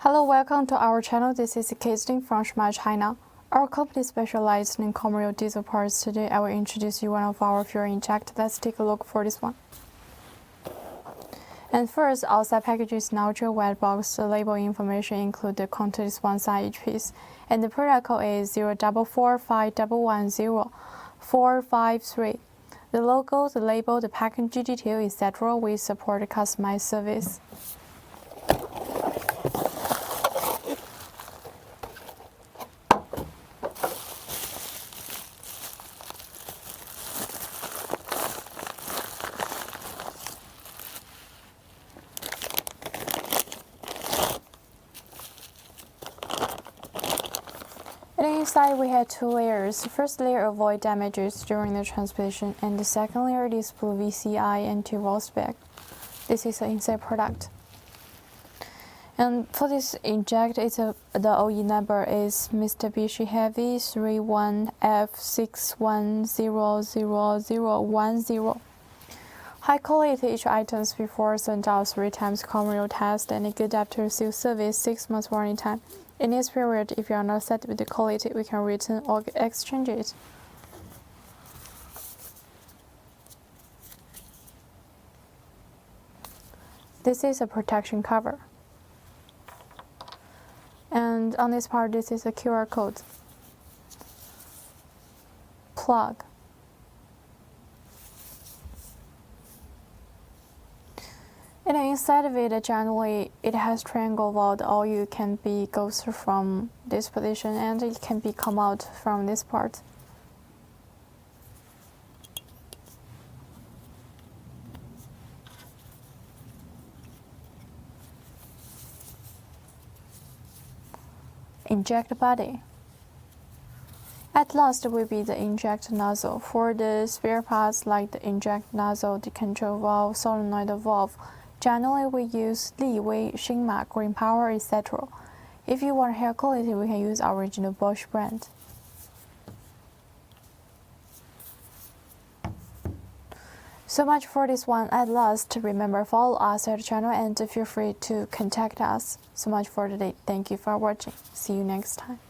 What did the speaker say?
Hello, welcome to our channel. This is Qinchengda from Shumatt, China. Our company specializes in commercial diesel parts. Today, I will introduce you one of our fuel injector. Let's take a look for this one. And first, outside package is neutral white box. The label information include the contents one side each piece. And the product code is 0445110 The logo, the label, the packaging detail, etc. We support customized service. And inside we have two layers. The first layer avoid damages during the transmission, and the second layer is blue VCI and 2 volts back. This is the inside product. And for this injector, the OE number is MITSUBISHI Heavy 31F6100010. High quality each items before sent out 3 times commercial test and a good after sales service 6 months warranty time. In this period, if you are not satisfied with the quality, we can return or exchange it. This is a protection cover. And on this part, this is a QR code. Plug. And inside of it, generally, it has triangle valve. All you can be goes from this position, and it can be come out from this part. Inject body. At last will be the inject nozzle. For the spare parts like the inject nozzle, the control valve, solenoid valve, generally we use Li, Shumatt, Green Power, etc. If you want hair quality, we can use our original Bosch brand. So much for this one. At last, remember follow us at the channel and feel free to contact us. So much for today. Thank you for watching. See you next time.